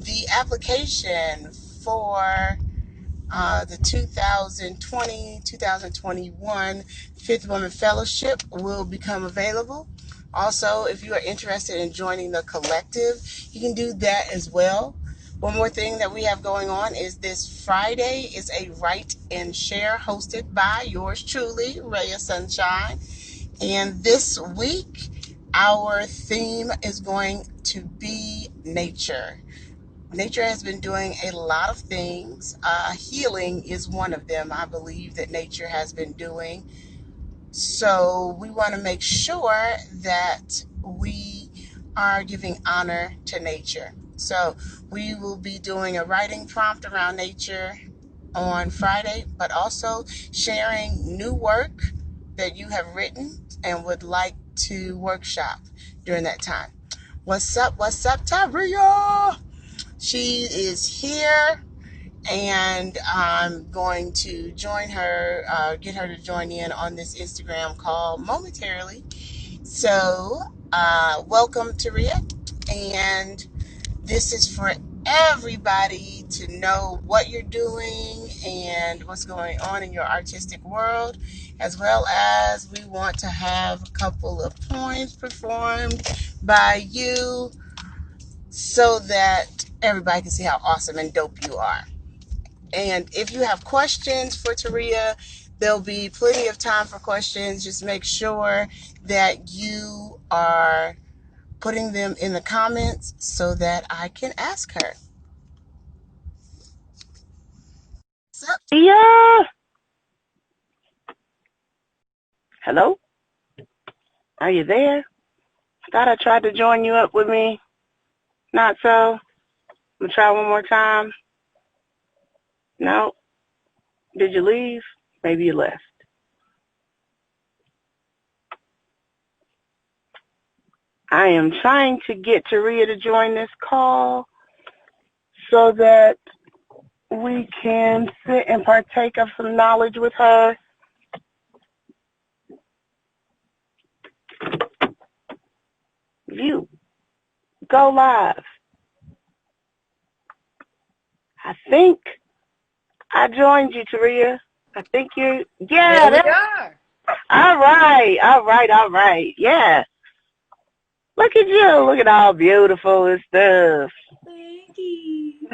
the application for the 2020-2021 Fifth Woman Fellowship will become available. Also, if you are interested in joining the collective, you can do that as well. One more thing that we have going on is this Friday is a Write and Share hosted by yours truly, Raya Sunshine. And this week, our theme is going to be nature. Nature has been doing a lot of things. Healing is one of them, I believe, that nature has been doing. So we want to make sure that we are giving honor to nature. So we will be doing a writing prompt around nature on Friday, but also sharing new work that you have written and would like to workshop during that time. What's up? What's up, Taria? She is here, and I'm going to join her, get her to join in on this Instagram call momentarily. So, welcome, Taria, and this is for everybody to know what you're doing and what's going on in your artistic world, as well as we want to have a couple of poems performed by you so that everybody can see how awesome and dope you are. And if you have questions for Taria, there'll be plenty of time for questions. Just make sure that you are putting them in the comments so that I can ask her. What's up? Yeah. Hello? Are you there? Thought I tried to join you up with me. Not so. I'm going to try one more time. No. Did you leave? Maybe you left. I am trying to get Taria to join this call so that we can sit and partake of some knowledge with her. You. Go live. I think I joined you, Taria. I think you. There Yeah. we are. All right. Yeah. Look at you. Look at all beautiful and stuff. Thank you.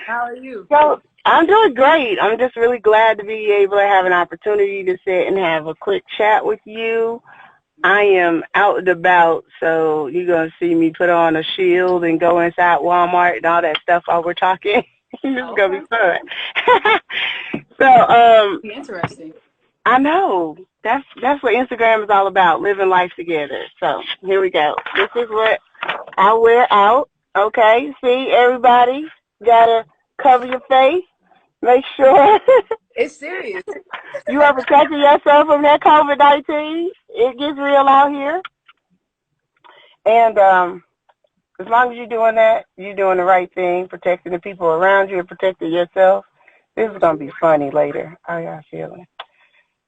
How are you? So I'm doing great. I'm just really glad to be able to have an opportunity to sit and have a quick chat with you. I am out and about, so you're going to see me put on a shield and go inside Walmart and all that stuff while we're talking. It's going to be fun. So, Interesting. I know. That's what Instagram is all about, living life together. So here we go. This is what I wear out. Okay, see, everybody gotta cover your face. Make sure It's serious. you are protecting yourself from that COVID-19. It gets real out here. And as long as you're doing that, you're doing the right thing, protecting the people around you and protecting yourself. This is going to be funny later. How y'all feeling?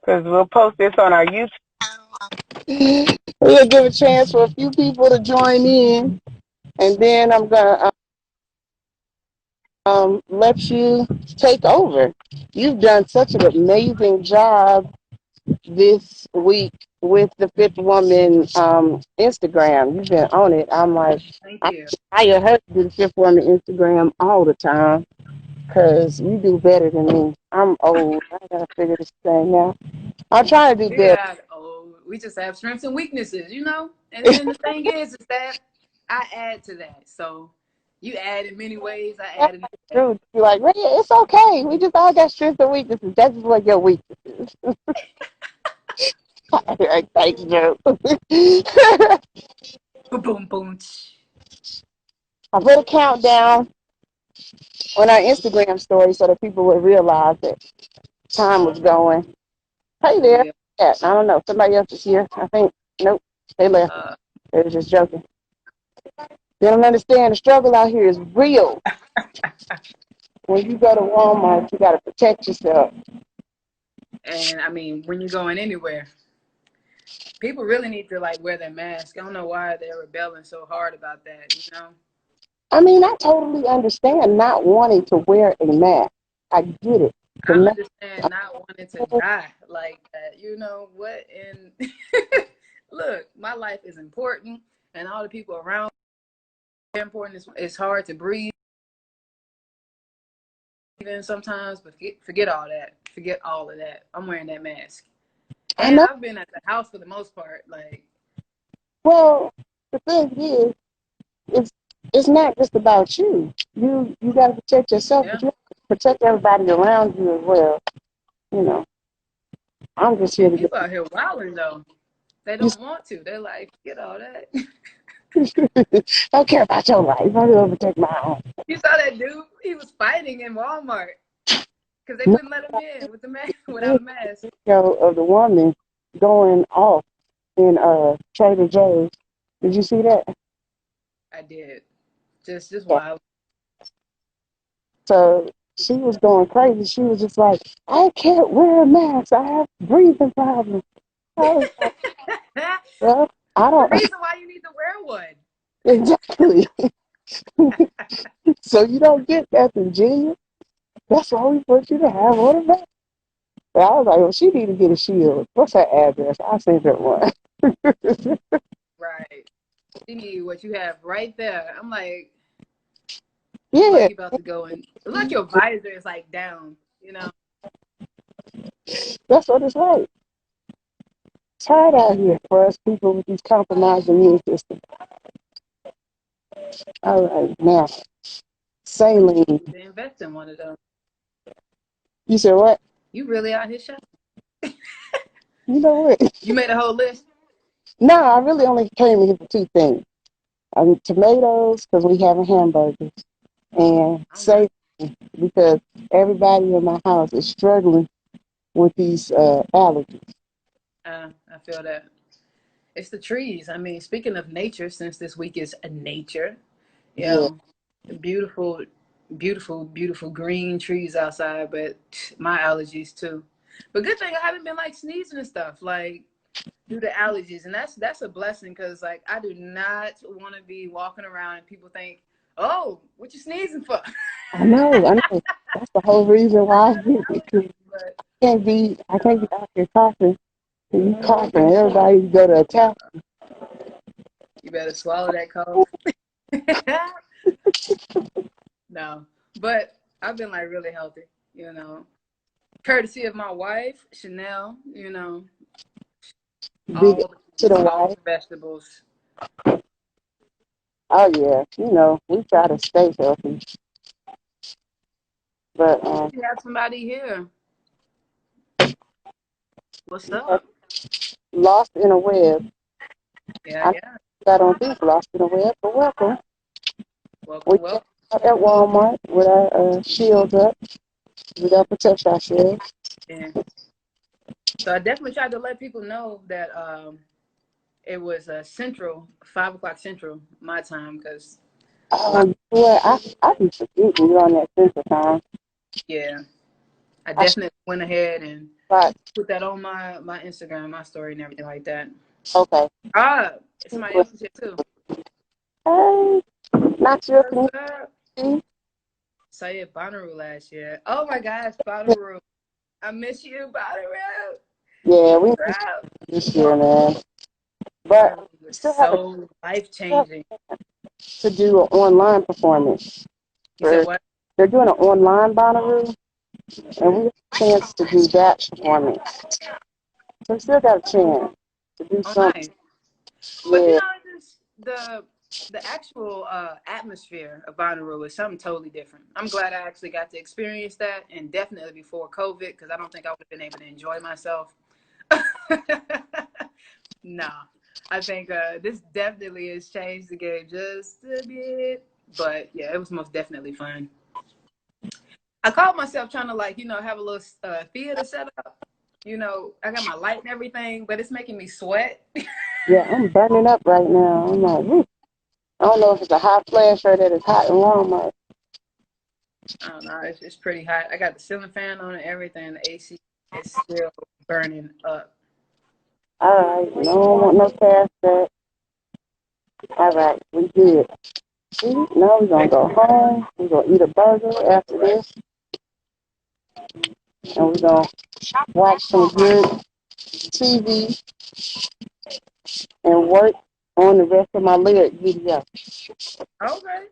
Because we'll post this on our YouTube. We'll give a chance for a few people to join in, and then I'm gonna let you take over. You've done such an amazing job this week with the Fifth Woman Instagram. You've been on it. I'm like, Thank I you. hire her to do the Fifth Woman Instagram all the time because you do better than me. I'm old. I gotta figure this thing out. I'm trying to do Figure it better. out. Oh, we just have strengths and weaknesses, you know? And then the thing is that I add to that. So you add in many ways, I That's add in other ways. true. You're like, "Ray, it's okay. We just all got strengths and weaknesses. That's just what your weaknesses." Like, thanks, Joe. Boom, boom, boom. I put a countdown on our Instagram story so that people would realize that time was going. Hey Oh, there. yeah. Yeah, I don't know. Somebody else is here. I think. Nope. They left. Uh, They were just joking. They don't understand the struggle out here is real. When you go to Walmart, you got to protect yourself. and I mean, when you're going anywhere, people really need to like wear their mask. I don't know why they're rebelling so hard about that, you know? I mean, I totally understand not wanting to wear a mask. I get it. The I mask, understand not wanting to die like that. You know what? And look, my life is important, and all the people around me are important. It's hard to breathe even sometimes, but forget all that. Forget all of that. I'm wearing that mask, I and know. I've been at the house for the most part. Like, Well, the thing is, it's it's not just about you. You got to protect yourself, yeah, but you have to protect everybody around you as well. You know, I'm just here and to get. people out here wilding though. They You don't want to. They're like, forget all that. don't care about your life. I'm going to protect my own. You saw that dude? He was fighting in Walmart because they No, wouldn't let him in with the mask without this a mask. video of the woman going off in Trader Joe's. Did you see that? I did. Just Yeah. wild. So she was going crazy. She was just like, I can't wear a mask. I have breathing problems. I was like, well, I The don't reason why you need to wear one. exactly. So you don't get nothing, genius. That's why we put you to have on a mask. And I was like, well, she need to get a shield. What's her address? I'll send her one. Right. You need what you have right there. I'm like, look Yeah, like you about to go and look like your visor is like down, you know. that's what it's like. It's hard out here for us people with these compromised immune systems. All right, now, saline. You should invest in one of them. You said what? You really out here shopping. You know what? You made a whole list. No, I really only came here for two things. Tomatoes, because we having hamburgers, and Okay. saline, because everybody in my house is struggling with these allergies. I feel that. It's the trees. I mean, speaking of nature, since this week is a nature, you Yeah, know, beautiful, beautiful, beautiful green trees outside, but my allergies too. But good thing I haven't been like sneezing and stuff, like due to allergies, and that's a blessing because like I do not want to be walking around and people think, oh, what you sneezing for? I know, I know. That's the whole reason why I did it. 'Cause But I can't be out here coughing. And you coughing, everybody go to attack. you better swallow that cough. No, but I've been like really healthy, you know, courtesy of my wife, Chanel, you know, Big all the to the fruits, all wife. the vegetables. Oh yeah, we try to stay healthy, but We have somebody here. What's uh, up? lost in a web. Yeah, I yeah. don't think lost in a web, but welcome. We Welcome, came welcome. out at Walmart with our shields up. We got to protect ourselves. Yeah. So I definitely tried to let people know that it was Central, 5 o'clock Central, my time, because my Yeah, I be forgetting you're on that central time. yeah, I I should definitely went ahead and thought, put that on my Instagram, my story, and everything like that. okay. Ah, somebody else is here too. Hey, not your What's thing. up? Saw you at Bonnaroo last year. Oh my gosh, Bonnaroo. I miss you, Bonnaroo. Yeah, we What's missed up? this year, man. But Bonnaroo was still have a so life changing. to do an online performance. You said For, what? they're doing an online Bonnaroo, and we have a chance to do that performance. So we still got a chance to do Oh, something. nice. But you Yeah. know, just the actual atmosphere of Bonnaroo is something totally different. I'm glad I actually got to experience that, and definitely before COVID, because I don't think I would have been able to enjoy myself. Nah, I think this definitely has changed the game just a bit. But yeah, it was most definitely fun. I caught myself trying to like, have a little theater set up. I got my light and everything, but it's making me sweat. Yeah, I'm burning up right now. I'm like, whew. I don't know if it's a hot flash or that it's hot in Walmart. I don't know. It's pretty hot. I got the ceiling fan on and everything. The AC is still burning up. All right, no one want no past that. All right, we good. Now we're gonna go home. We're gonna eat a burger after this, and we're gonna watch some good TV and work on the rest of my lyric video. Okay.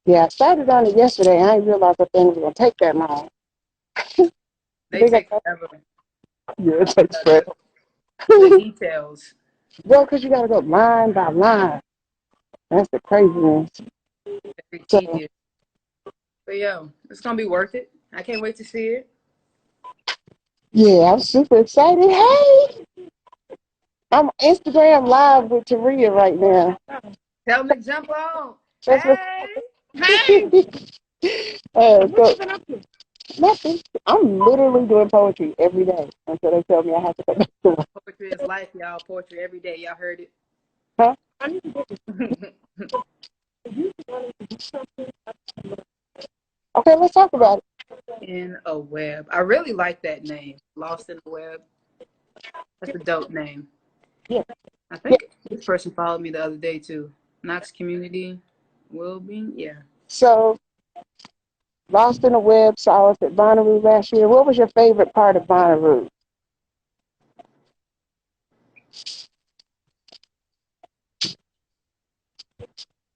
Yeah, I started on it yesterday. I didn't realize the thing was gonna take that long. They take forever. Yeah, it takes forever. The details. Well, because you gotta go line by line. That's the craziness. Very So tedious. But yo, it's gonna be worth it. I can't wait to see it. yeah, I'm super excited. Hey, I'm Instagram live with Taria right now. Tell them to jump on. That's what. Hey, Hey, So nothing. I'm literally doing poetry every day until they tell me I have to come back to work. poetry is life, y'all. Poetry every day. Y'all heard it. Huh? Okay, let's talk about it. In a web. I really like that name. Lost in the web. That's a dope name. Yeah. I Yeah. think this person followed me the other day too. Knox Community Wellbeing. Yeah. So, Lost in the Web saw us at Bonnaroo last year. What was your favorite part of Bonnaroo?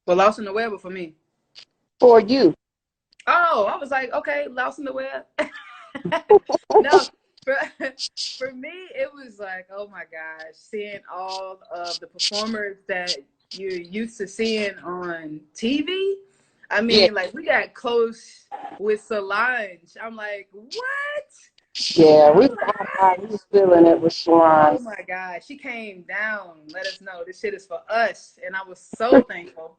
Well, Lost in the Web for me. For you? Oh, I was like, okay, Lost in the Web. No, for me, it was like, oh my gosh, seeing all of the performers that you're used to seeing on TV. I Yeah. mean, like we got close with Solange. I'm like, what? Yeah, we What? was feeling it with Swan. Oh my God, she came down, let us know this shit is for us, and I was so thankful.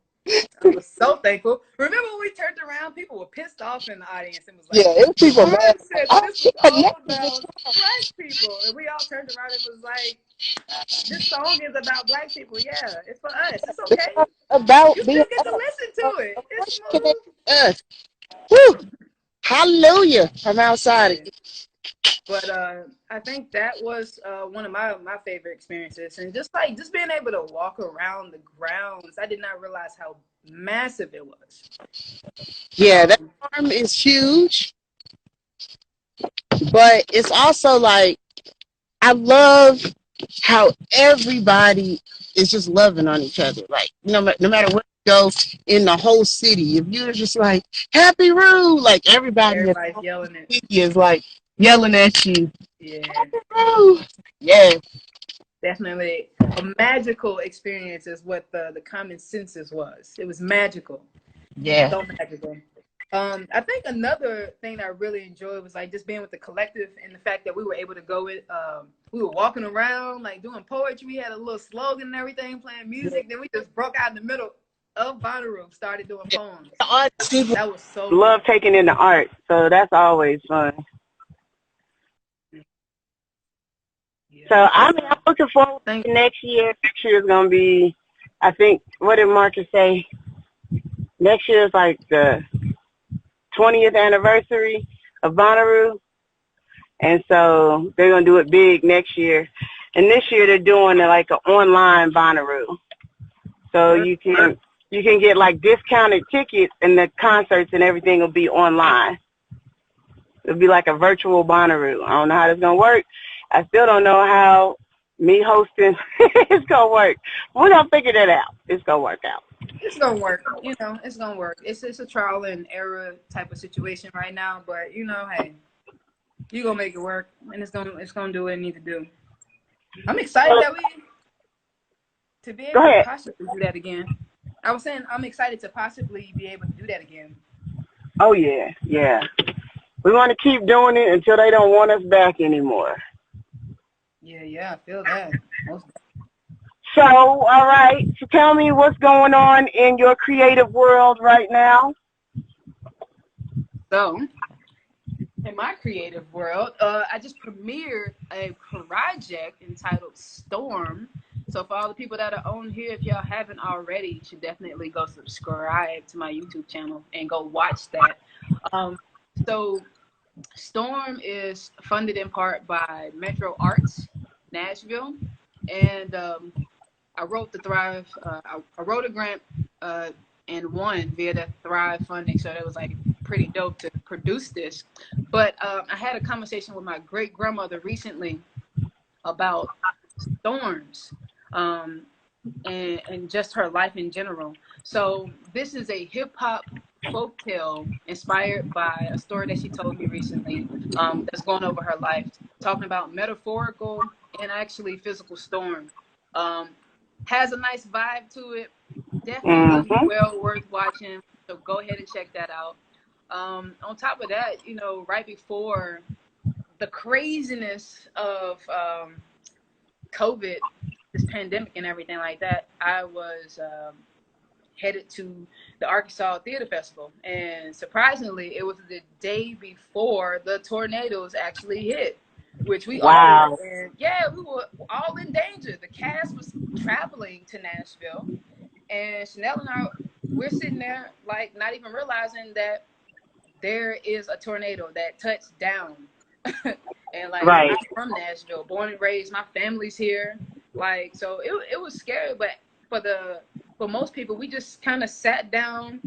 I was so thankful. Remember when we turned around, people were pissed off in the audience and was Yeah, like, it was people Swan mad. said that Oh, this she was all connected with about black people. And we all turned around and was like, this song is about black people. Yeah, it's for us. It's Swan. okay. It's about You being still get to us. listen to it. Of It's course, she connected smooth. with us. Woo! Hallelujah! I'm outside Yeah. again. But I think that was one of my favorite experiences. And just being able to walk around the grounds, I did not realize how massive it was. Yeah, that farm is huge, but it's also like I love how everybody is just loving on each other. Like no matter where you go in the whole city, if you're just like Happy Roo, like everybody in the Everybody's whole yelling it. city is like yelling at you. Yeah. Happy Roo. Yeah. Definitely a magical experience is what the common census was. It was magical. Yeah. So magical. I think another thing that I really enjoyed was like just being with the collective and the fact that we were able to go with we were walking around like doing poetry. We had a little slogan and everything, playing music. Then we just broke out in the middle of Bonnaroo, started doing poems. That was so Love dope. taking in the art, so that's always fun. Yeah. So I'm looking forward to next year. Next year is gonna be, I think, what did Marcus say? Next year is like the 20th anniversary of Bonnaroo, and so they're gonna do it big next year. And this year they're doing like an online Bonnaroo, so you can get like discounted tickets, and the concerts and everything will be online. It'll be like a virtual Bonnaroo. I don't know how that's gonna work. I still don't know how me hosting is gonna work. We're gonna figure that out. It's gonna work out. It's gonna work. You know, it's gonna work. It's a trial and error type of situation right now, but you know, hey, you gonna make it work, and it's gonna do what it need to do. I'm excited that we to be Go able to ahead. possibly do that again. I was saying I'm excited to possibly be able to do that again. Oh yeah, yeah. We want to keep doing it until they don't want us back anymore. Yeah, I feel that. So, all right. So tell me what's going on in your creative world right now. So, in my creative world, I just premiered a project entitled Storm. So for all the people that are on here, if y'all haven't already, you should definitely go subscribe to my YouTube channel and go watch that. Um, so Storm is funded in part by Metro Arts Nashville, and I wrote the Thrive. I wrote a grant and won via the Thrive funding. So that was like pretty dope to produce this. But I had a conversation with my great grandmother recently about storms. And just her life in general. So this is a hip hop folktale inspired by a story that she told me recently, that's going over her life, talking about metaphorical and actually physical storm. Um, has a nice vibe to it. Definitely Mm-hmm. well worth watching. So go ahead and check that out. On top of that, you know, right before the craziness of COVID, this pandemic and everything like that, I was headed to the Arkansas Theater Festival. And surprisingly, it was the day before the tornadoes actually hit, which we all were Wow. in. Yeah, we were all in danger. The cast was traveling to Nashville, and Chanel and I, we're sitting there like not even realizing that there is a tornado that touched down. And like, Right. I'm from Nashville, born and raised, my family's here. Like, so it was scary, but for most people, we just kind of sat down,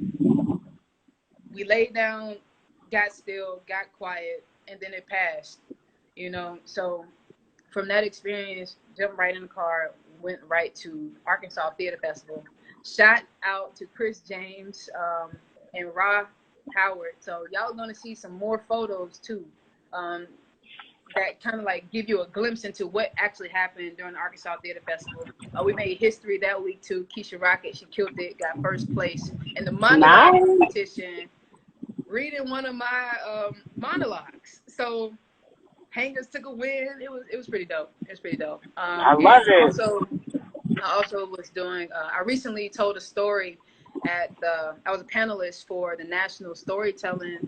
we laid down, got still, got quiet, and then it passed, you know. So from that experience, jumped right in the car, went right to Arkansas Theater Festival. Shout out to Chris James, and Ra Howard. So y'all gonna see some more photos too, that kind of like give you a glimpse into what actually happened during the Arkansas Theater Festival. We made history that week too. Keisha Rocket, she killed it, got first place in the monologue Nice. competition, reading one of my monologues. So Hangers took a win. It was pretty dope. It was pretty dope. I And love it. I also was doing. I recently told a story at the. I was a panelist for the National Storytelling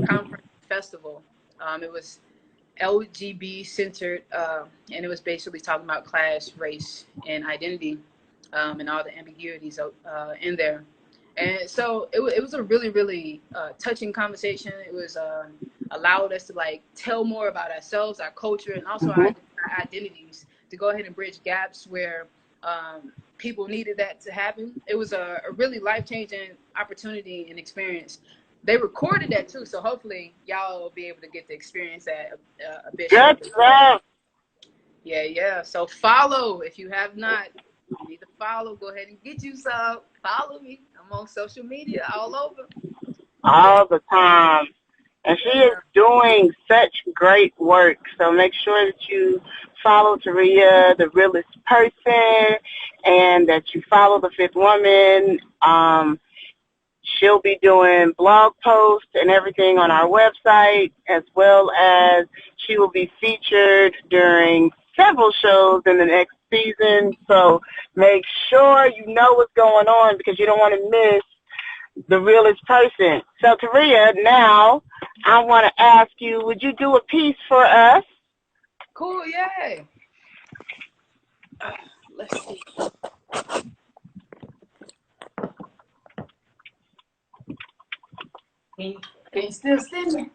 Conference Festival. It was LGB centered, and it was basically talking about class, race, and identity, and all the ambiguities in there. And so it was a really, really touching conversation. It was allowed us to like tell more about ourselves, our culture, and also Mm-hmm. our identities, to go ahead and bridge gaps where people needed that to happen. It was a really life-changing opportunity and experience. They recorded that too, so hopefully y'all will be able to get to experience that a bit Good shortly. stuff. Yeah. So follow if you have not. You need to follow. Go ahead and get you some. Follow me. I'm on social media all over. Yeah. All the time. And she is doing such great work. So make sure that you follow Taria, the realest person, and that you follow the Fifth Woman. She'll be doing blog posts and everything on our website, as well as she will be featured during several shows in the next season. So make sure you know what's going on, because you don't want to miss the realest person. So, Taria, now I want to ask you, would you do a piece for us? Cool. Yay. Let's see. Can you still see me?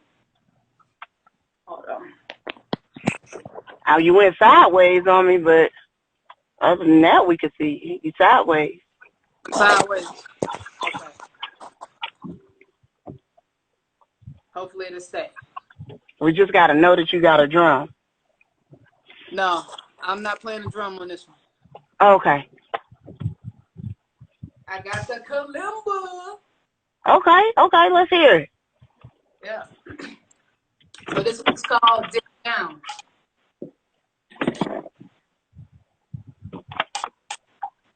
Hold on. Oh, you went sideways on me, but other than that, we could see you sideways. Sideways. Okay. Hopefully it'll stay. We just got to know that you got a drum. No, I'm not playing the drum on this one. Okay. I got the kalimba. Okay, let's hear it. Yeah. So this one's called Dip Down.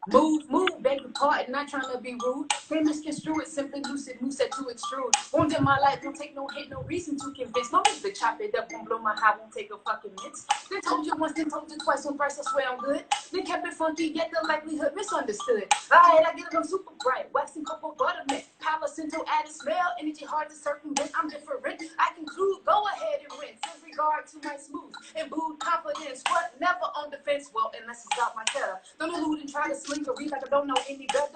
Move, beg the pardon, not trying to be rude. Famous construe it, simply lucid, move set to extrude. Won't in my life, don't take no hit, no reason to convince. No need to chop it up, won't blow my high, won't take a fucking mince. Then told you once, then told you twice, when first I swear I'm good. Then kept it funky, yet the likelihood misunderstood. Alright, I get it, I'm super bright, waxing couple buttermint. Palo Santo added smell, energy hard to circumvent. I'm different, I conclude, go ahead and rinse. In regard to my smooth and booed confidence, what? Never on defense, well, unless it's out my kettle. Don't elude and try to sleep or read like I don't know any better.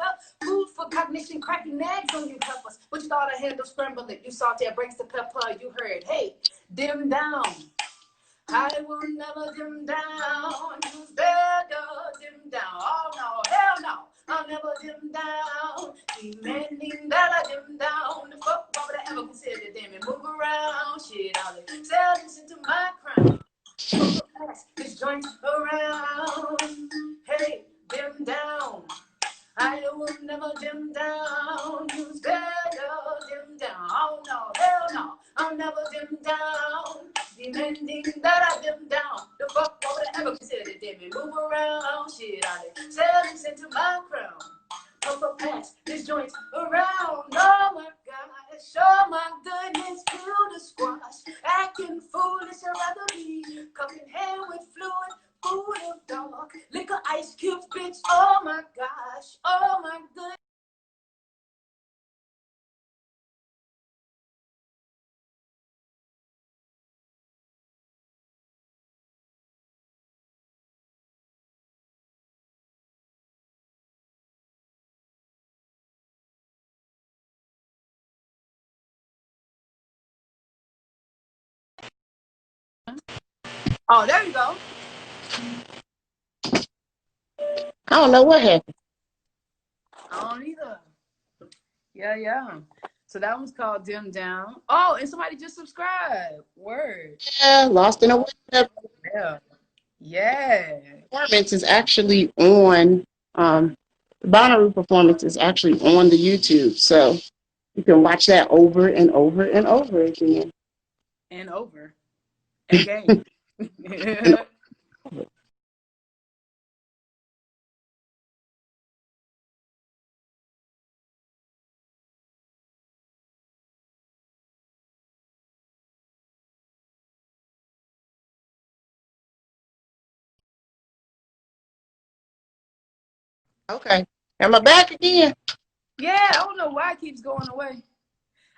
Food for cognition, cracking nags on you peppers. But you thought I handle scramble it. You salty, it brings the pepper. You heard, hey, dim down. I will never dim down. You better dim down. Oh no, hell no. I'll never dim down. Demanding that I dim down. The fuck, why would I ever consider them and move around? Shit, all the cells into my crown. Put this joint around. Hey, dim down. I will never dim down. You better dim down. Oh no, hell no. I'll never dim down. Demanding that I dim down. The fuck, why would I ever consider dim and move around? Shit, I did settings into my crown. Upper pass this joint around. Oh my God, show my goodness, feel the squash. Acting foolish, I'd rather be cupping hair with fluid. Food of dog, liquor, ice cubes, bitch. Oh my gosh, oh my goodness. Oh, there you go. I don't know what happened. I don't either. Yeah. So that one's called Dim Down. Oh, and somebody just subscribed. Word. Yeah, Lost in a Web. Yeah. Performance is actually on, the Bonnaroo performance is actually on the YouTube. So you can watch that over and over and over again. And over. Again. Okay. Am I back again? Yeah, I don't know why it keeps going away.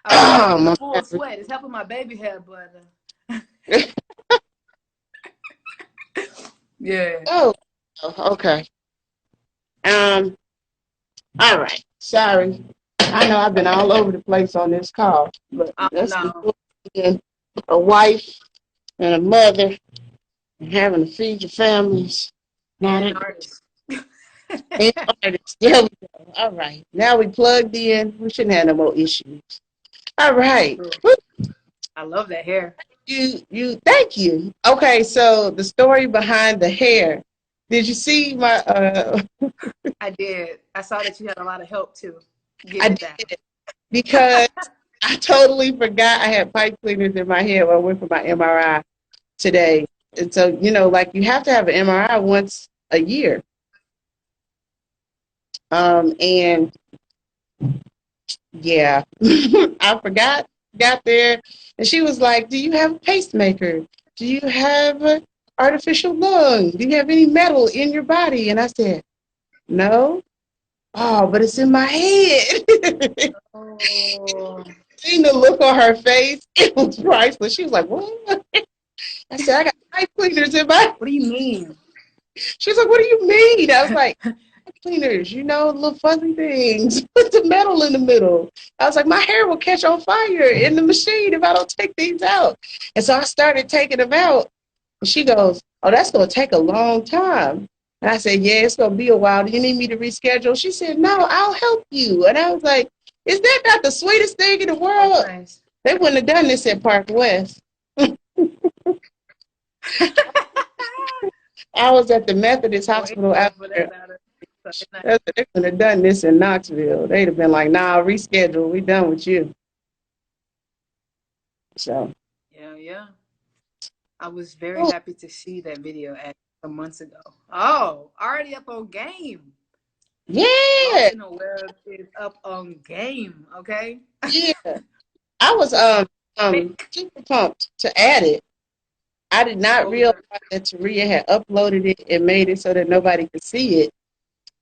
I was Oh, breaking a my full sweat. It's helping my baby hair, but yeah. oh, okay. Um, all right. Sorry. I know I've been all over the place on this call, but Oh that's no. being a wife and a mother and having to feed your families. And Not an it. artist. And artists. There we go. All right. Now we plugged in. We shouldn't have no more issues. All right. I love that hair. Thank you. Okay, so the story behind the hair. Did you see my I did. I saw that you had a lot of help too. I Getting it down. did because I totally forgot I had pipe cleaners in my hair when I went for my MRI today. And so, like you have to have an MRI once a year. And yeah, I forgot, got there, and she was like, "Do you have a pacemaker? Do you have an artificial lung? Do you have any metal in your body?" And I said, "No." Oh, but it's in my head. Oh. Seeing the look on her face, it was priceless. She was like, "What?" I said, "I got pipe cleaners in my." What do you mean? She's like, "What do you mean?" I was like, "Pipe cleaners, little fuzzy things with the metal in the middle." I was like, "My hair will catch on fire in the machine if I don't take these out." And so I started taking them out. And she goes, "Oh, that's going to take a long time." And I said, "Yeah, it's going to be a while. Do you need me to reschedule?" She said, "No, I'll help you." And I was like, "Is that not the sweetest thing in the world?" Nice. They wouldn't have done this at Park West. I was at the Methodist Or Hospital anywhere out for that there. matter. So it's not- They would have done this in Knoxville. They'd have been like, "Nah, reschedule. We done with you." So, Yeah. I was very oh, happy to see that video some months ago. Oh, already up on game. yeah, Lost in the Web is up on game, okay? yeah. I was Quick. super pumped to add it. I did not What was realize your that Taria had uploaded it and made it so that nobody could see it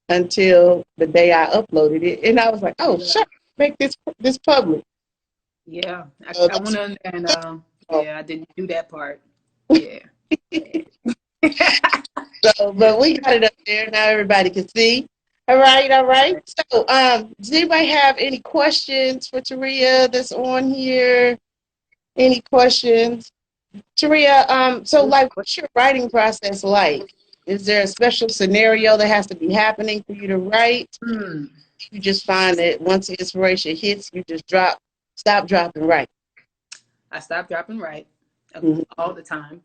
until the day I uploaded it, and I was like, "Oh, yeah. shut! Make this public." Yeah. I That's went on and all. yeah, I didn't do that part. Yeah. So, but we got it up there now. Everybody can see. All right, all right. So, does anybody have any questions for Taria that's on here? Any questions, Taria? So, like, what's your writing process like? Is there a special scenario that has to be happening for you to write? Hmm. You just find that once the inspiration hits, you just stop, drop, and write. I stopped dropping right Mhm. all the time.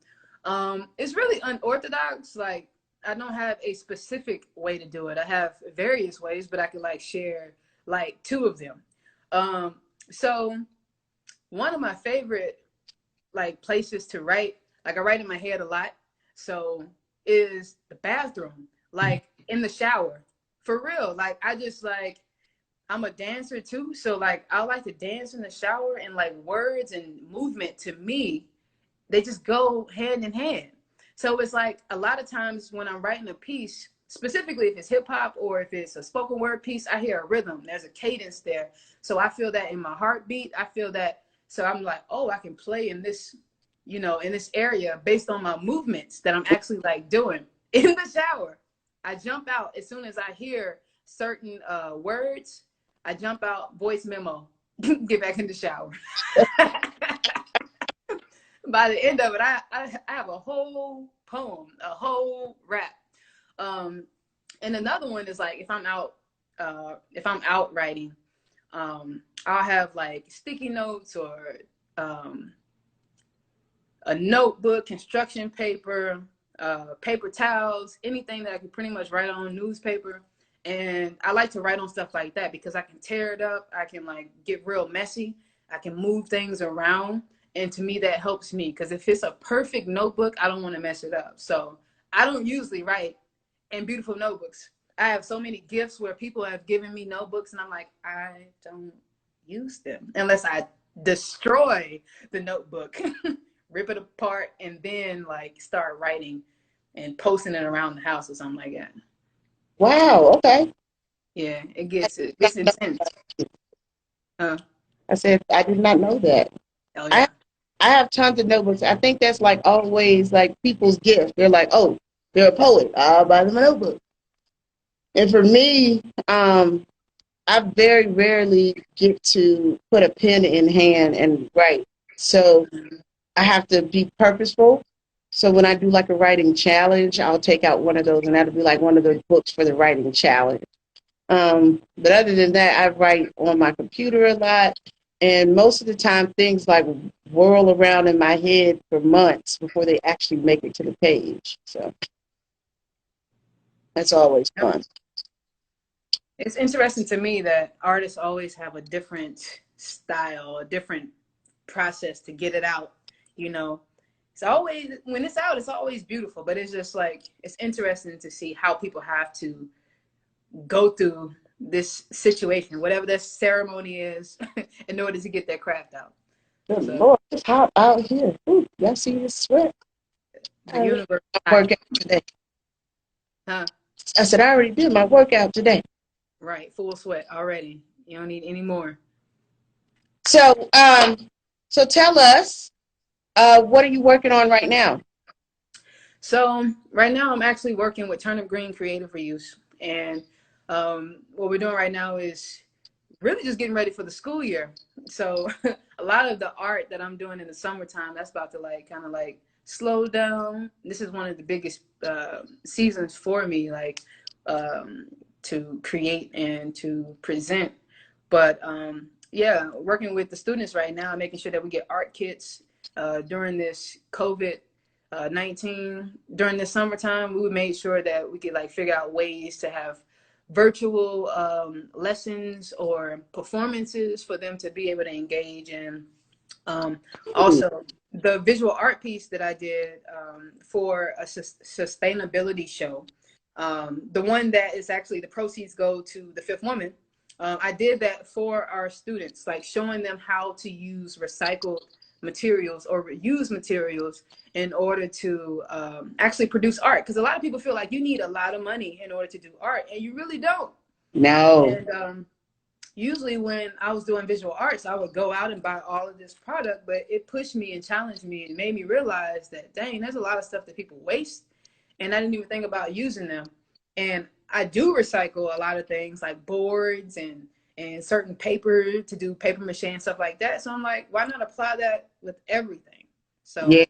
It's really unorthodox. Like I don't have a specific way to do it. I have various ways, but I can like share like two of them. Um, so one of my favorite like places to write, like I write in my head a lot. So is the bathroom, like in the shower. For real. Like I just like I'm a dancer too, so like I like to dance in the shower and like words and movement to me, they just go hand in hand. So it's like a lot of times when I'm writing a piece, specifically if it's hip hop or if it's a spoken word piece, I hear a rhythm. There's a cadence there. So I feel that in my heartbeat. I feel that. So I'm like, oh, I can play in this, in this area based on my movements that I'm actually like doing in the shower. I jump out as soon as I hear certain words. I jump out, voice memo, get back in the shower. By the end of it, I have a whole poem, a whole rap. Um, and another one is like if I'm out writing, I'll have like sticky notes or um, a notebook, construction paper, paper towels, anything that I can pretty much write on newspaper. And I like to write on stuff like that because I can tear it up. I can like get real messy. I can move things around. And to me, that helps me because if it's a perfect notebook, I don't want to mess it up. So I don't usually write in beautiful notebooks. I have so many gifts where people have given me notebooks and I'm like, I don't use them unless I destroy the notebook, rip it apart, and then like start writing and posting it around the house or something like that. Wow. Okay. Yeah, it gets intense. Huh? I said I did not know that. Oh I yeah. I have tons of notebooks. I think that's like always like people's gift. They're like, oh, they're a poet. I'll buy them a notebook. And for me, I very rarely get to put a pen in hand and write. So I have to be purposeful. So when I do like a writing challenge, I'll take out one of those, and that'll be like one of the books for the writing challenge. But other than that, I write on my computer a lot. And most of the time, things like whirl around in my head for months before they actually make it to the page. So that's always Yep. fun. It's interesting to me that artists always have a different style, a different process to get it out. You know, it's always when it's out, it's always beautiful. But it's just like it's interesting to see how people have to go through this situation, whatever that ceremony is, in order to get their craft out. Good So Lord, it's hot out here. Ooh, y'all see the sweat? the I already universe, did my workout today. huh? I said, I already did my workout today. Right, full sweat already. You don't need any more. So, so tell us, what are you working on right now? So right now, I'm actually working with Turnip Green Creative Reuse, and what we're doing right now is really just getting ready for the school year. So a lot of the art that I'm doing in the summertime, that's about to like kind of like slow down. This is one of the biggest seasons for me, like um, to create and to present. But yeah, working with the students right now, making sure that we get art kits during this COVID 19 during the summertime. We made sure that we could like figure out ways to have virtual lessons or performances for them to be able to engage in. Um, Also, the visual art piece that I did for a sustainability show, the one that is actually the proceeds go to the Fifth Woman. I did that for our students, like showing them how to use recycled materials or reuse materials in order to actually produce art. Because a lot of people feel like you need a lot of money in order to do art, and you really don't. No. And usually when I was doing visual arts, I would go out and buy all of this product, but it pushed me and challenged me and made me realize that, dang, there's a lot of stuff that people waste. And I didn't even think about using them. And I do recycle a lot of things like boards and certain paper to do paper mache and stuff like that. So I'm like, why not apply that with everything? So Yeah.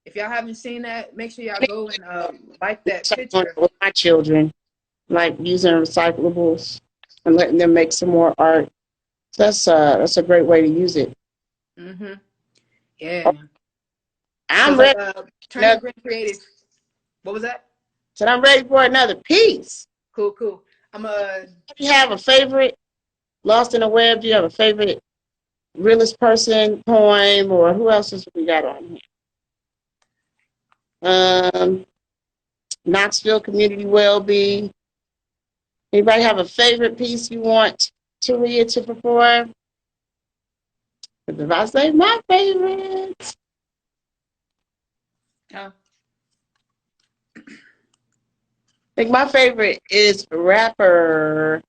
If y'all haven't seen that, make sure y'all go and like that On it picture. with my children, like using recyclables and letting them make some more art. So that's a great way to use it. Mm-hmm. Yeah. I'm Cause like ready. turning green creative. What was that? So I'm ready for another piece. Cool, cool. I'm Do you have a favorite Lost in the Web? Do you have a favorite realist person poem, or who else is we got on here? Knoxville Community Wellbeing. Anybody have a favorite piece you want Taria to perform? Because if I say my favorite, I think my favorite is rapper.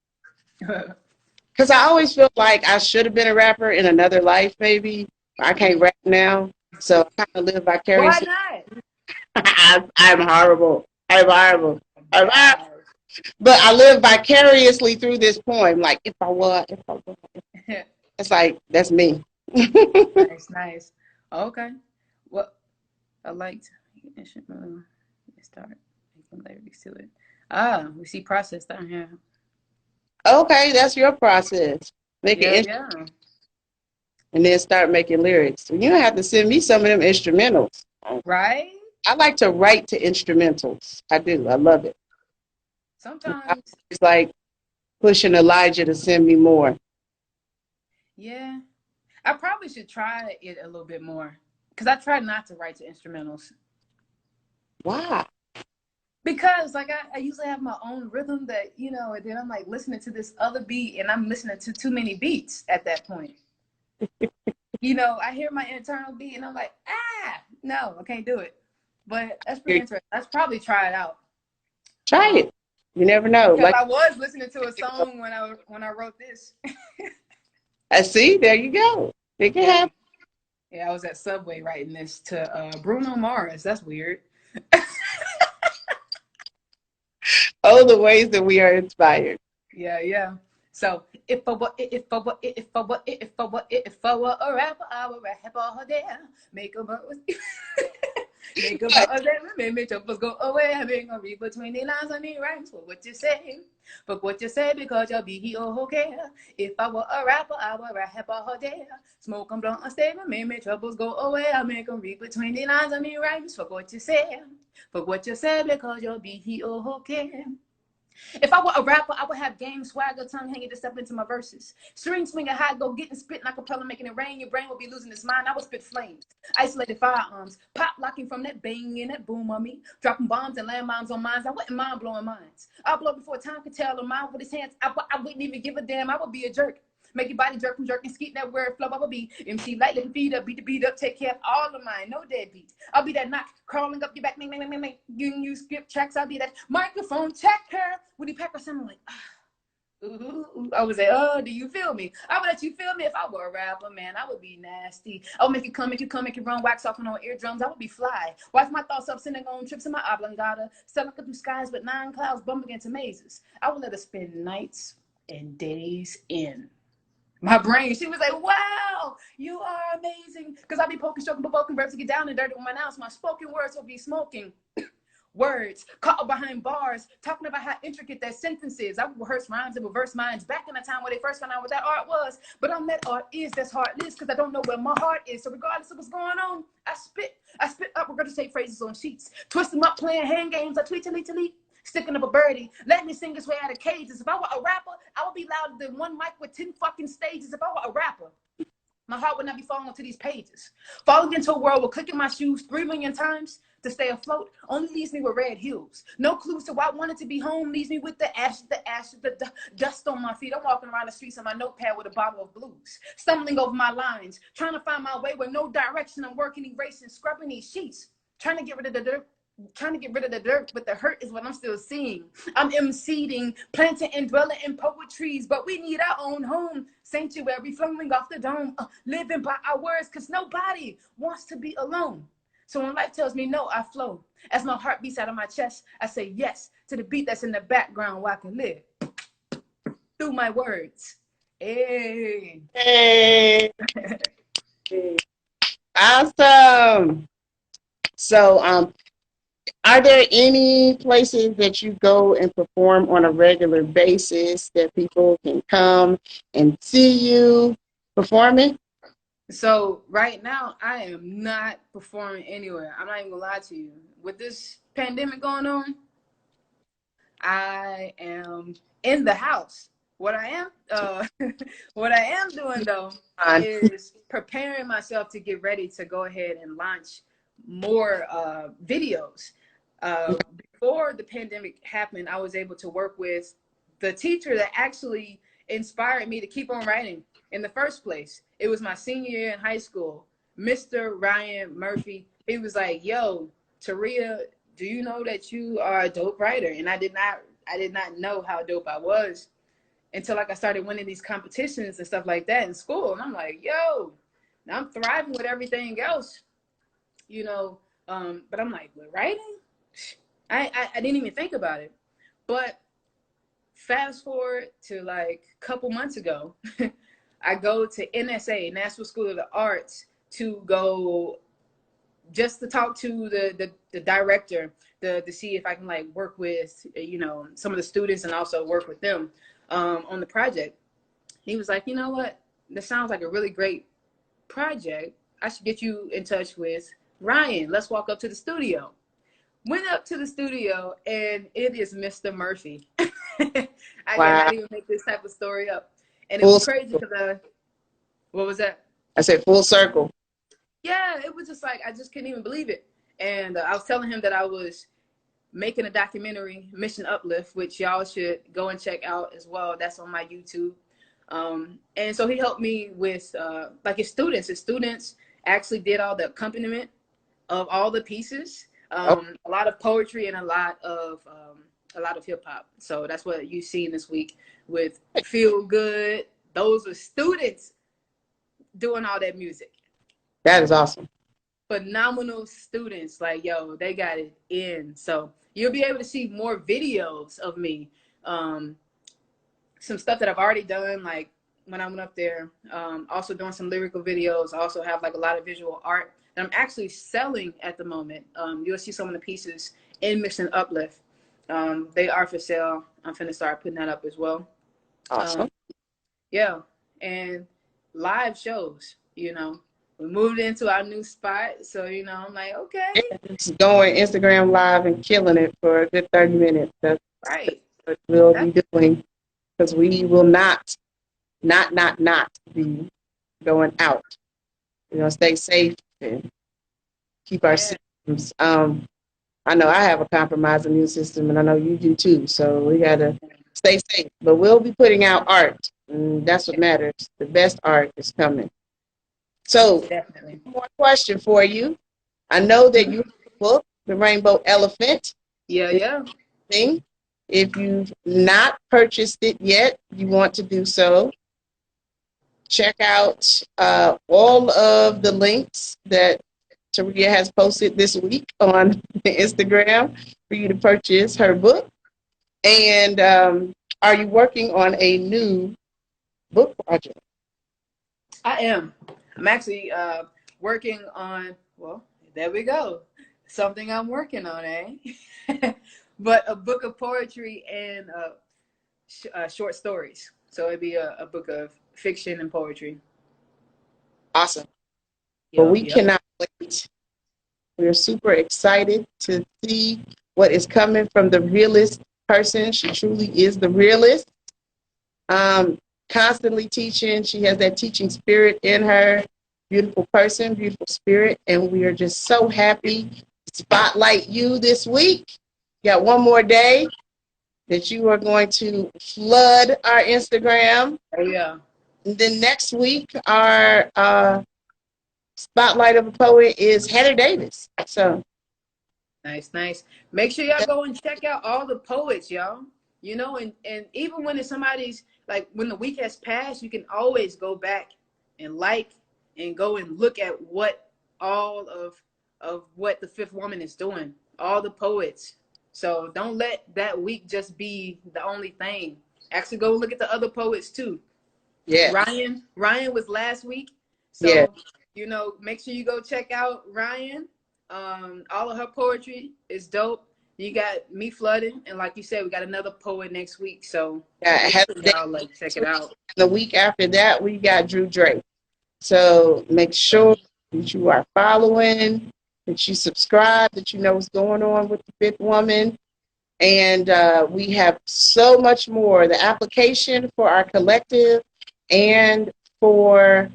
Because I always feel like I should have been a rapper in another life, maybe. I can't rap now. So I kind of live Why vicariously. not? I'm horrible. I'm horrible. I'm horrible. Gosh. But I live vicariously through this poem. Like, if I were, if I were. It's like, that's me. Nice, nice. Okay. Well, I liked start making lyrics to it. Ah, we see process down here. Okay, that's your process. Make Yeah, it yeah. and then start making lyrics. You don't have to send me some of them instrumentals. Right? I like to write to instrumentals. I do. I love it. Sometimes, It's like pushing Elijah to send me more. yeah. I probably should try it a little bit more. Because I try not to write to instrumentals. Why? Because like I usually have my own rhythm that, and then I'm like listening to this other beat and I'm listening to too many beats at that point. I hear my internal beat and I'm like, no, I can't do it. But that's pretty interesting. Let's probably try it out. Try it. You never know. Because Like I was listening to a song when I wrote this. I see. There you go. It can happen. Yeah, I was at Subway writing this to Bruno Mars. That's weird. Oh, the ways that we are inspired. Yeah, yeah. So if I were a rapper, I would rap all day. Make a make a make me troubles go away. I ain't gonna read between the lines. I need rhymes for what you say. But what you say because you'll be here okay. If I were a rapper, I would rap all day. Smoke and blunt and stay, make me troubles go away. I make them read between the lines. I need rhymes for what you say. For what you say because you'll be here okay. If I were a rapper, I would have game, swagger, tongue hanging to step into my verses. String swinging high, go getting spit, and acapella making it rain. Your brain will be losing its mind. I would spit flames, isolated firearms, pop locking from that bang and that boom on me, dropping bombs and landmines on mines. I wouldn't mind blowing minds. I'll blow before time could tell. A mind with his hands, I wouldn't even give a damn. I would be a jerk. Make your body jerk from jerking, skeet that word flow. I will be MC light, let feed up, beat the beat up, take care of all of mine. No deadbeats. I'll be that knock, crawling up your back, you skip tracks. I'll be that microphone checker. Would he pecker something like, ooh, I would say, oh, do you feel me? I would let you feel me if I were a rapper, man. I would be nasty. I would make you come, make you run, wax off on eardrums. I would be fly. Wipe my thoughts up, sending on trips in my oblongata. Sailing up through skies with 9 clouds, bumping into mazes. I would let her spend nights and days in my brain. She was like, wow, you are amazing. Because I'll be poking, stroking, provoking, verbs to get down and dirty with my nouns. My spoken words will be smoking. Words caught behind bars, talking about how intricate that sentence is. I would rehearse rhymes and reverse minds back in the time where they first found out what that art was. But I'm that art is that's heartless because I don't know where my heart is. So regardless of what's going on, I spit up regurgitate phrases on sheets, twist them up, playing hand games. I tweet, delete. Sticking up a birdie, letting me sing his way out of cages. If I were a rapper, I would be louder than one mic with 10 fucking stages. If I were a rapper, my heart would not be falling onto these pages. Falling into a world with clicking my shoes 3 million times to stay afloat only leaves me with red heels. No clues to why I wanted to be home leaves me with the dust on my feet. I'm walking around the streets on my notepad with a bottle of blues, stumbling over my lines, trying to find my way with no direction. I'm working, erasing, scrubbing these sheets, trying to get rid of the dirt, but the hurt is what I'm still seeing. I'm emceeding, planting and dwelling in poetries, but we need our own home, sanctuary flowing off the dome, living by our words, because nobody wants to be alone. So when life tells me no, I flow. As my heart beats out of my chest, I say yes to the beat that's in the background where I can live through my words. Hey. Hey. Awesome. So, are there any places that you go and perform on a regular basis that people can come and see you performing? So right now, I am not performing anywhere. I'm not even gonna lie to you. With this pandemic going on, I am in the house. What I am, what I am doing though, is preparing myself to get ready to go ahead and launch more videos. Before the pandemic happened, I was able to work with the teacher that actually inspired me to keep on writing in the first place. It was my senior year in high school. Mr. Ryan Murphy, he was like, "Yo, Taria, do you know that you are a dope writer?" And I did not know how dope I was until like I started winning these competitions and stuff like that in school. And I'm like, yo, now I'm thriving with everything else, you know. But I'm like, with writing? I didn't even think about it. But fast forward to like a couple months ago, I go to NSA, National School of the Arts, to go just to talk to the director, to see if I can like work with, you know, some of the students and also work with them on the project. He was like, you know what? This sounds like a really great project. I should get you in touch with Ryan. Let's walk up to the studio. Went up to the studio and it is Mr. Murphy. I Wow. cannot even make this type of story up. And it Full was crazy circle. because what was that? I said full circle. Yeah, it was just like, I just couldn't even believe it. And I was telling him that I was making a documentary, Mission Uplift, which y'all should go and check out as well. That's on my YouTube. And so he helped me with like his students. His students actually did all the accompaniment of all the pieces, Oh, a lot of poetry and a lot of hip hop. So that's what you've seen this week with Feel Good. Those were students doing all that music. that is awesome. Phenomenal students. Like, yo, they got it in. So you'll be able to see more videos of me. Some stuff that I've already done, like when I went up there, also doing some lyrical videos. I also have like a lot of visual art that I'm actually selling at the moment. You'll see some of the pieces in Mission Uplift. They are for sale. I'm finna start putting that up as well. Awesome. Yeah, and live shows, you know. We moved into our new spot, so you know, I'm like, okay, Just going Instagram live and killing it for a good 30 minutes. That's right. what we'll That's be doing because we will not be going out. You know, stay safe and keep our yeah, systems. I know I have a compromised immune system, and I know you do too. So we gotta stay safe. But we'll be putting out art, and that's what matters. The best art is coming. So, definitely. one more question for you. I know that you Mhm. have a book, The Rainbow Elephant. Yeah, yeah. Thing. If you've not purchased it yet, you want to do so. Check out all of the links that Taria has posted this week on Instagram for you to purchase her book. And are you working on a new book project? I am. I'm actually working on, well, there we go. Something I'm working on, eh? But a book of poetry and short stories. So it'd be a book of fiction and poetry. Awesome. Well, Yep, we yep. cannot wait. We're super excited to see what is coming from the realist person. She truly is the realist. Um, Constantly teaching. She has that teaching spirit in her. Beautiful person, beautiful spirit. And we are just so happy to spotlight you this week. You got one more day that you are going to flood our Instagram. Oh, yeah. And then next week, our spotlight of a poet is Heather Davis. So, Nice, nice. Make sure y'all go and check out all the poets, y'all. You know, and even when it's somebody's, like when the week has passed, you can always go back and like and go and look at what all of what the fifth woman is doing, all the poets. So don't let that week just be the only thing. Actually go look at the other poets too. yes, Ryan was last week. yes. So, you know, make sure you go check out Ryan. All of her poetry is dope. You got me flooding, and like you said, we got another poet next week. So Yeah, make Heather sure Davis y'all like check next it week. out. The week after that, we got Drew Drake. So make sure that you are following, that you subscribe, that you know what's going on with the fifth woman. And we have so much more. The application for our collective and for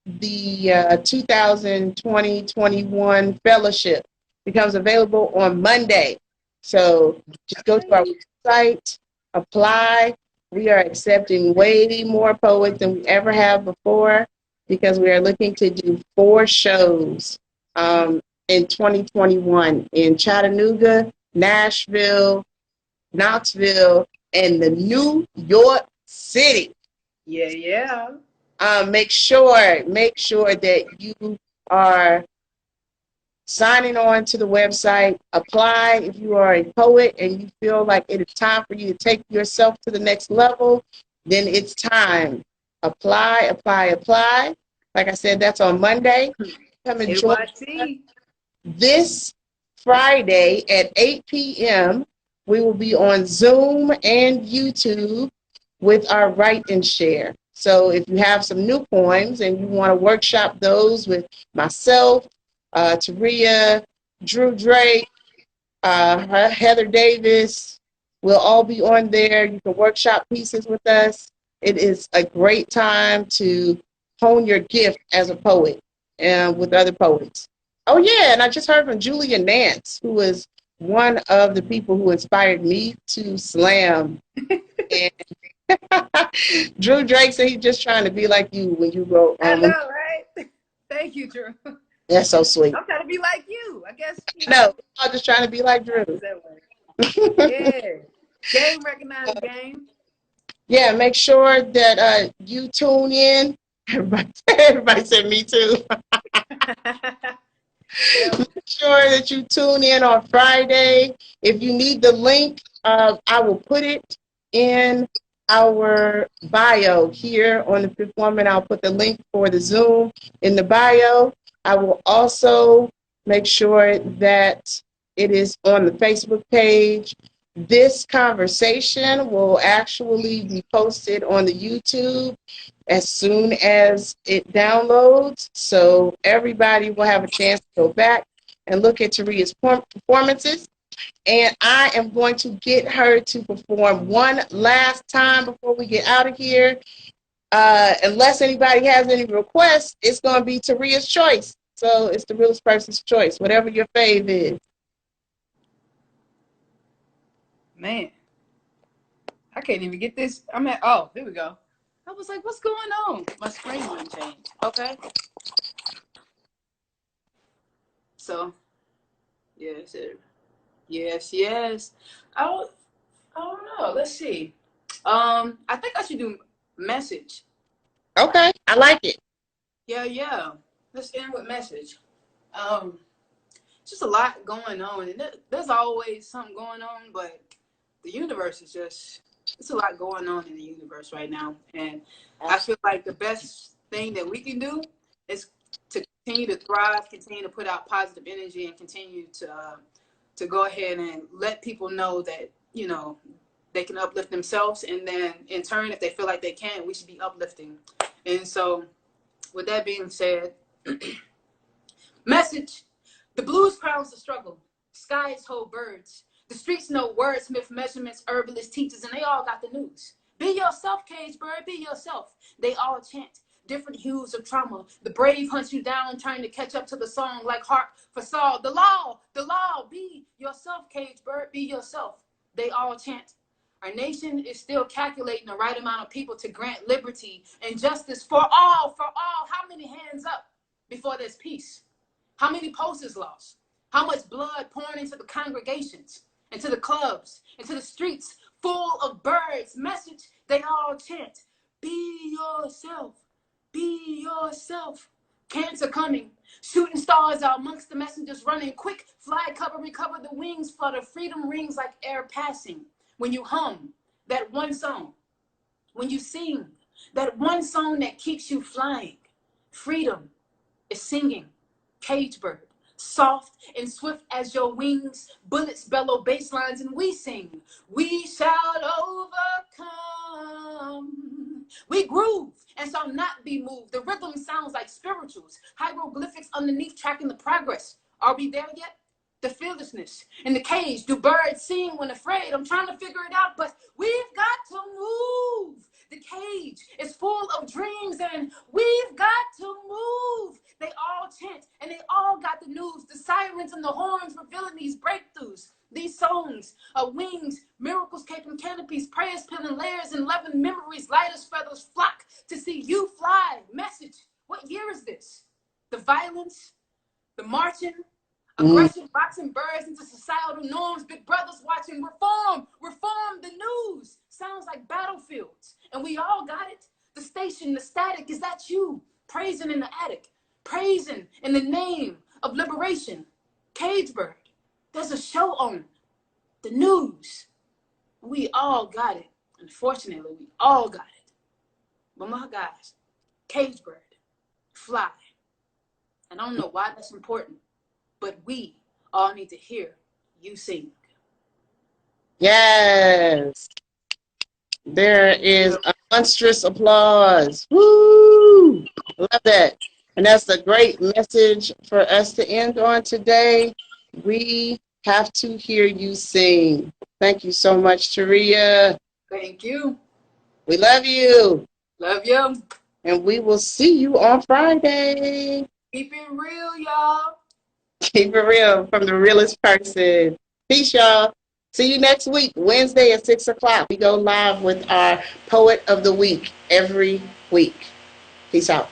the 2020-21 fellowship becomes available on Monday. So just go to our website, apply. We are accepting way more poets than we ever have before because we are looking to do 4 shows in 2021 in Chattanooga, Nashville, Knoxville, and the New York City. Yeah. Make sure that you are signing on to the website. Apply if you are a poet and you feel like it is time for you to take yourself to the next level. Then it's time. Apply. Like I said, that's on Monday. Come and join us NYC. this Friday at 8 p.m. We will be on Zoom and YouTube with our Write and Share. So if you have some new poems and you want to workshop those with myself, Taria, Drew Drake, Heather Davis, we'll all be on there. You can workshop pieces with us. It is a great time to hone your gift as a poet and with other poets. Oh, yeah, and I just heard from Julia Nance, who was one of the people who inspired me to slam. And Drew Drake said he's just trying to be like you when you go. I know, right? Thank you, Drew. That's so sweet. I'm trying to be like you. I guess. No, I'm just trying to be like Drew. Yeah. Game recognized game. Yeah, make sure that you tune in. Everybody said me too. Yep. Make sure that you tune in on Friday. If you need the link, I will put it in our bio here on the Fifth Woman. I'll put the link for the Zoom in the bio. I will also make sure that it is on the Facebook page. This conversation will actually be posted on the YouTube as soon as it downloads. So everybody will have a chance to go back and look at Taria's performances. And I am going to get her to perform one last time before we get out of here. Unless anybody has any requests, it's going to be Taria's choice. So it's the realest person's choice, whatever your fave is. Man, I can't even get this. I'm at, oh, here we go. I was like, what's going on? My screen wouldn't change. Okay. So, yes, yes. I don't know. Let's see. I think I should do message. Okay, I like it. Yeah. Let's end with message. Just a lot going on, and there's always something going on, but the universe is just, it's a lot going on in the universe right now, and I feel like the best thing that we can do is to continue to thrive, continue to put out positive energy, and continue to go ahead and let people know that, you know, they can uplift themselves, and then in turn, if they feel like they can, we should be uplifting. And so with that being said, message: the blues crowns the struggle, skies hold birds, the streets know wordsmith, measurements, herbalists, teachers, and they all got the news. Be yourself, cage bird, be yourself. They all chant different hues of trauma. The brave hunts you down, trying to catch up to the song like harp for Saul. The law, be yourself, cage bird, be yourself. They all chant. Our nation is still calculating the right amount of people to grant liberty and justice for all, for all. How many hands up before there's peace? How many posters lost? How much blood pouring into the congregations, into the clubs, into the streets full of birds? Message, they all chant, be yourself, be yourself. Cancer coming, shooting stars out amongst the messengers running. Quick, fly, cover, recover the wings, flutter. Freedom rings like air passing. When you hum that one song, when you sing that one song that keeps you flying, freedom is singing. Cage bird, soft and swift as your wings. Bullets bellow bass lines and we sing. We shall overcome. We groove and shall not be moved. The rhythm sounds like spirituals, hieroglyphics underneath tracking the progress. Are we there yet? The fearlessness in the cage. Do birds sing when afraid? I'm trying to figure it out, but we've got to move. The cage is full of dreams and we've got to move. They all chant and they all got the news. The sirens and the horns revealing these breakthroughs. These songs of wings, miracles caping canopies, prayers peeling layers and loving memories. Light as feathers flock to see you fly. Message, what year is this? The violence, the marching, aggression boxing birds into societal norms. Big brothers watching reform, reform the news. Sounds like battlefields. And we all got it. The station, the static, is that you? Praising in the attic. Praising in the name of liberation. Cage bird. There's a show on the news. We all got it. Unfortunately, we all got it. But my guys, cage bird, fly. And I don't know why that's important, but we all need to hear you sing. Yes. There is a monstrous applause. Woo! Love that. And that's a great message for us to end on today. We have to hear you sing. Thank you so much, Taria. Thank you. We love you. Love you. And we will see you on Friday. Keep it real, y'all. Keep it real from the realest person. Peace, y'all. See you next week, Wednesday at 6 o'clock. We go live with our Poet of the Week every week. Peace out.